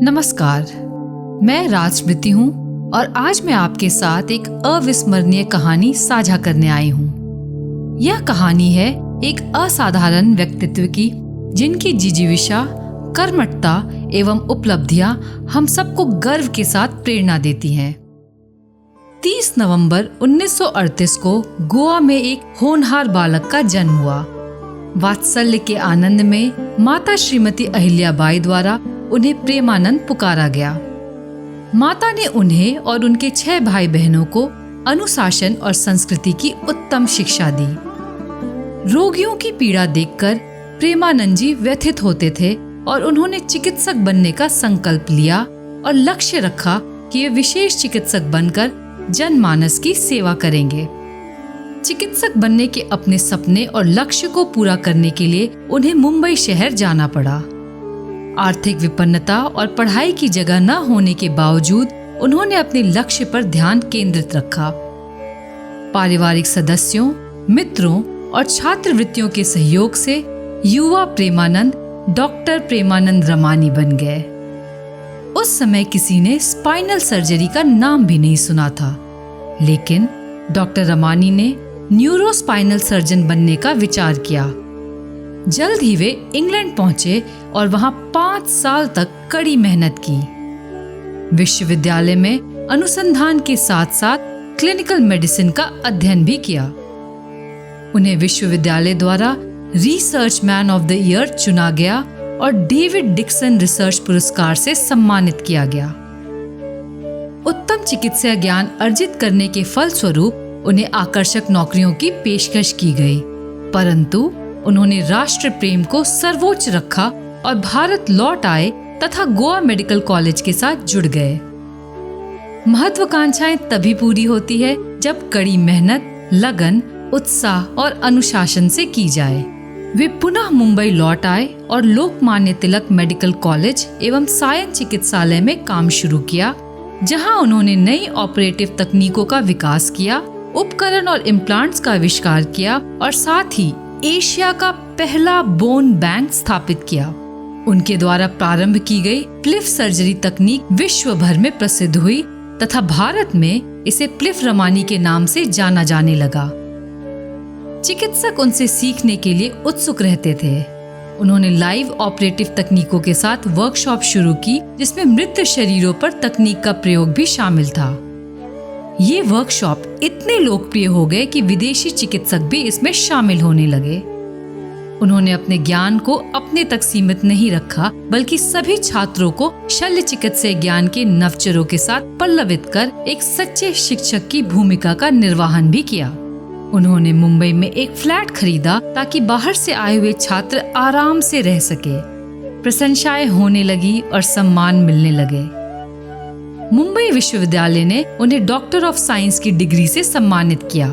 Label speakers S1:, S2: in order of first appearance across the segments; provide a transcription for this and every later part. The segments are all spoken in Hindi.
S1: नमस्कार, मैं राजस्मृति हूँ और आज मैं आपके साथ एक अविस्मरणीय कहानी साझा करने आई हूँ। यह कहानी है एक असाधारण व्यक्तित्व की, जिनकी जिजीविषा, कर्मठता एवं उपलब्धियां हम सबको गर्व के साथ प्रेरणा देती हैं। 30 नवंबर 1938 को गोवा में एक होनहार बालक का जन्म हुआ। वात्सल्य के आनंद में माता श्रीमती अहिल्याबाई द्वारा उन्हें प्रेमानंद पुकारा गया। माता ने उन्हें और उनके 6 भाई बहनों को अनुशासन और संस्कृति की उत्तम शिक्षा दी। रोगियों की पीड़ा देखकर प्रेमानंद जी व्यथित होते थे और उन्होंने चिकित्सक बनने का संकल्प लिया और लक्ष्य रखा कि वे विशेष चिकित्सक बनकर जनमानस की सेवा करेंगे। चिकित्सक बनने के अपने सपने और लक्ष्य को पूरा करने के लिए उन्हें मुंबई शहर जाना पड़ा। आर्थिक विपन्नता और पढ़ाई की जगह न होने के बावजूद उन्होंने अपने लक्ष्य पर ध्यान केंद्रित रखा। पारिवारिक सदस्यों, मित्रों और छात्रवृत्तियों के सहयोग से युवा प्रेमानंद डॉक्टर प्रेमानंद रमानी बन गए। उस समय किसी ने स्पाइनल सर्जरी का नाम भी नहीं सुना था, लेकिन डॉक्टर रमानी ने न्यूरोस्पाइनल सर्जन बनने का विचार किया। जल्द ही वे इंग्लैंड पहुंचे और वहां 5 साल तक कड़ी मेहनत की। विश्वविद्यालय में अनुसंधान के साथ साथ क्लिनिकल मेडिसिन का अध्ययन भी किया। उन्हें विश्वविद्यालय द्वारा research man of the year चुना गया और डेविड डिक्सन रिसर्च पुरस्कार से सम्मानित किया गया। उत्तम चिकित्सा ज्ञान अर्जित करने के फलस्वरूप उन्हें आकर्षक नौकरियों की पेशकश की गई, परंतु उन्होंने राष्ट्र प्रेम को सर्वोच्च रखा और भारत लौट आए तथा गोवा मेडिकल कॉलेज के साथ जुड़ गए। महत्वाकांक्षाएं तभी पूरी होती है जब कड़ी मेहनत, लगन, उत्साह और अनुशासन से की जाए। वे पुनः मुंबई लौट आए और लोकमान्य तिलक मेडिकल कॉलेज एवं सायन चिकित्सालय में काम शुरू किया, जहां उन्होंने नई ऑपरेटिव तकनीकों का विकास किया, उपकरण और इम्प्लांट्स का आविष्कार किया और साथ ही एशिया का पहला बोन बैंक स्थापित किया। उनके द्वारा प्रारंभ की गई प्लिफ सर्जरी तकनीक विश्व भर में प्रसिद्ध हुई तथा भारत में इसे प्लिफ रमानी के नाम से जाना जाने लगा। चिकित्सक उनसे सीखने के लिए उत्सुक रहते थे। उन्होंने लाइव ऑपरेटिव तकनीकों के साथ वर्कशॉप शुरू की, जिसमें मृत शरीरों पर तकनीक का प्रयोग भी शामिल था। ये वर्कशॉप इतने लोकप्रिय हो गए कि विदेशी चिकित्सक भी इसमें शामिल होने लगे। उन्होंने अपने ज्ञान को अपने तक सीमित नहीं रखा, बल्कि सभी छात्रों को शल्य चिकित्सा ज्ञान के नवचरों के साथ पल्लवित कर एक सच्चे शिक्षक की भूमिका का निर्वहन भी किया। उन्होंने मुंबई में एक फ्लैट खरीदा ताकि बाहर से आए हुए छात्र आराम से रह सके। प्रशंसाएं होने लगी और सम्मान मिलने लगे। मुंबई विश्वविद्यालय ने उन्हें डॉक्टर ऑफ साइंस की डिग्री से सम्मानित किया।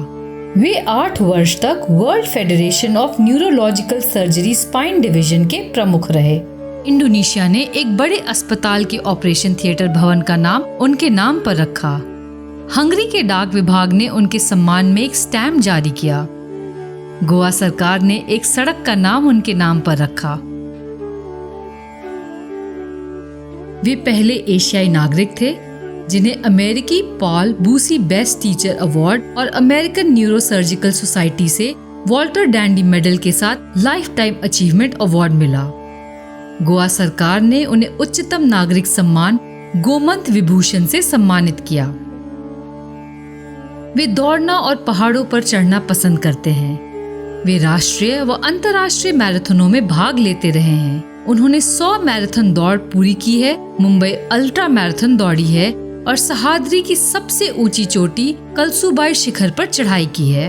S1: वे 8 वर्ष तक world federation of neurological surgery spine division के प्रमुख रहे। इंडोनेशिया ने एक बड़े अस्पताल के ऑपरेशन थिएटर भवन का नाम उनके नाम पर रखा। हंगरी के डाक विभाग ने उनके सम्मान में एक स्टैम्प जारी किया। गोवा सरकार ने एक सड़क का नाम उनके नाम पर रखा। वे पहले एशियाई नागरिक थे जिन्हें अमेरिकी Paul Bussy best teacher award और अमेरिकन न्यूरोसर्जिकल सोसाइटी से वॉल्टर डैंडी मेडल के साथ लाइफ टाइम अचीवमेंट अवार्ड मिला। गोवा सरकार ने उन्हें उच्चतम नागरिक सम्मान गोमंत विभूषण से सम्मानित किया। वे दौड़ना और पहाड़ों पर चढ़ना पसंद करते हैं। वे राष्ट्रीय व अंतर्राष्ट्रीय मैराथनों में भाग लेते रहे हैं। उन्होंने 100 मैराथन दौड़ पूरी की है, मुंबई अल्ट्रा मैराथन दौड़ी है और सह्याद्री की सबसे ऊंची चोटी कलसूबाई शिखर पर चढ़ाई की है।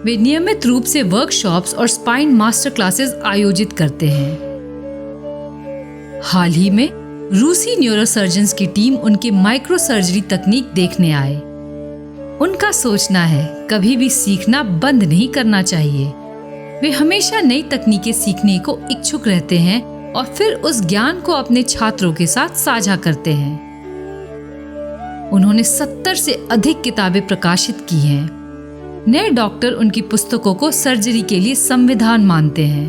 S1: वे नियमित रूप से वर्कशॉप्स और स्पाइन मास्टर क्लासेस आयोजित करते हैं। हाल ही में रूसी न्यूरोसर्जन्स की टीम उनकी माइक्रो सर्जरी तकनीक देखने आए। उनका सोचना है कभी भी सीखना बंद नहीं करना चाहिए। वे हमेशा नई तकनीकें सीखने को इच्छुक रहते हैं और फिर उस ज्ञान को अपने छात्रों के साथ साझा करते हैं। उन्होंने 70 से अधिक किताबें प्रकाशित की हैं। नए डॉक्टर उनकी पुस्तकों को सर्जरी के लिए संविधान मानते हैं।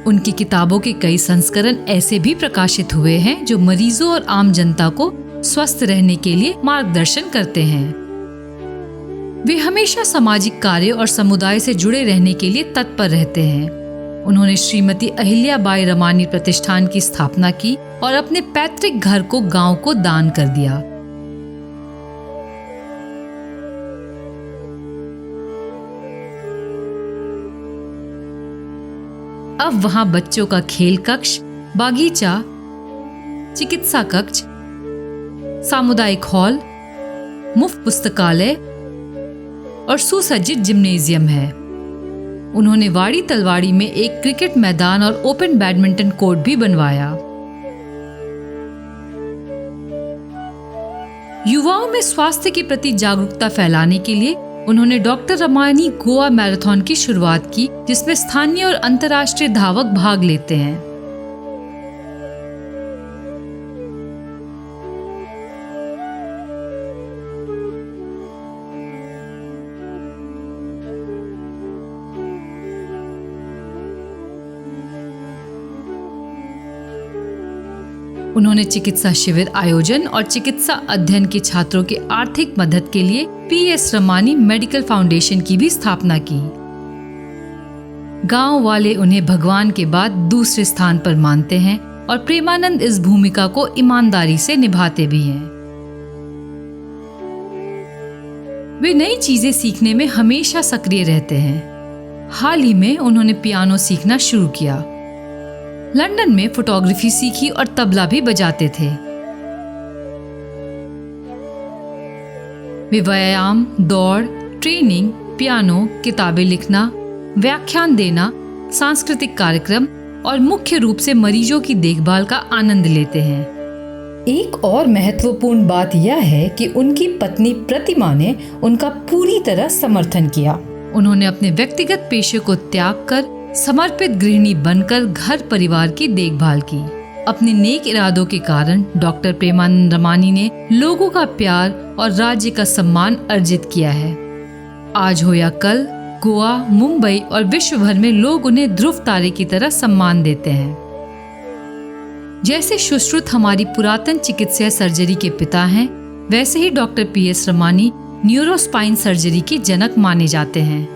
S1: उनकी किताबों के कई संस्करण ऐसे भी प्रकाशित हुए हैं जो मरीजों और आम जनता को स्वस्थ रहने के लिए मार्गदर्शन करते हैं। वे हमेशा सामाजिक कार्य और समुदाय से जुड़े रहने के लिए तत्पर रहते हैं। उन्होंने श्रीमती अहिल्याबाई रमानी प्रतिष्ठान की स्थापना की और अपने पैतृक घर को गांव को दान कर दिया। अब वहां बच्चों का खेल कक्ष, बागीचा, चिकित्सा कक्ष, सामुदायिक हॉल, मुफ्त पुस्तकालय और सुसज्जित जिम्नेजियम है। उन्होंने वाड़ी तलवाड़ी में एक क्रिकेट मैदान और ओपन बैडमिंटन कोर्ट भी बनवाया। युवाओं में स्वास्थ्य के प्रति जागरूकता फैलाने के लिए उन्होंने डॉक्टर रमानी गोवा मैराथन की शुरुआत की, जिसमें स्थानीय और अंतर्राष्ट्रीय धावक भाग लेते हैं। उन्होंने चिकित्सा शिविर आयोजन और चिकित्सा अध्ययन के छात्रों के आर्थिक मदद के लिए पीएस रमानी मेडिकल फाउंडेशन की भी स्थापना की। गांव वाले उन्हें भगवान के बाद दूसरे स्थान पर मानते हैं और प्रेमानंद इस भूमिका को ईमानदारी से निभाते भी हैं। वे नई चीजें सीखने में हमेशा सक्रिय रहते हैं। हाल ही में उन्होंने पियानो सीखना शुरू किया। लंदन में फोटोग्राफी सीखी और तबला भी बजाते थे। वे व्यायाम, दौड़, ट्रेनिंग, पियानो, किताबें लिखना, व्याख्यान देना, सांस्कृतिक कार्यक्रम और मुख्य रूप से मरीजों की देखभाल का आनंद लेते हैं।
S2: एक और महत्वपूर्ण बात यह है कि उनकी पत्नी प्रतिमा ने उनका पूरी तरह समर्थन किया।
S1: उन्होंने अपने व्यक्तिगत पेशे को त्याग कर समर्पित गृहिणी बनकर घर परिवार की देखभाल की। अपने नेक इरादों के कारण डॉक्टर प्रेमानंद रमानी ने लोगों का प्यार और राज्य का सम्मान अर्जित किया है। आज हो या कल, गोवा, मुंबई और विश्व भर में लोग उन्हें ध्रुव तारे की तरह सम्मान देते हैं। जैसे सुश्रुत हमारी पुरातन चिकित्सा सर्जरी के पिता हैं, वैसे ही doctor PS Ramani neurospine surgery के जनक माने जाते हैं।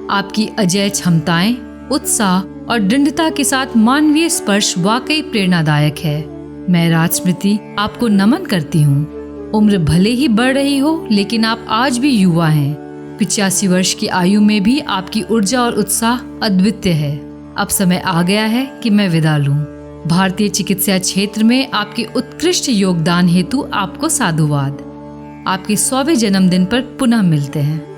S1: आपकी अजेय क्षमताएं, उत्साह और दृढ़ता के साथ मानवीय स्पर्श वाकई प्रेरणादायक है। मैं राजस्मृति आपको नमन करती हूँ। उम्र भले ही बढ़ रही हो, लेकिन आप आज भी युवा हैं। 85 वर्ष की आयु में भी आपकी ऊर्जा और उत्साह अद्वितीय है। अब समय आ गया है कि मैं विदा लूं। भारतीय चिकित्सा क्षेत्र में आपके उत्कृष्ट योगदान हेतु आपको साधुवाद। आपके 100वें जन्मदिन पर पुनः मिलते हैं।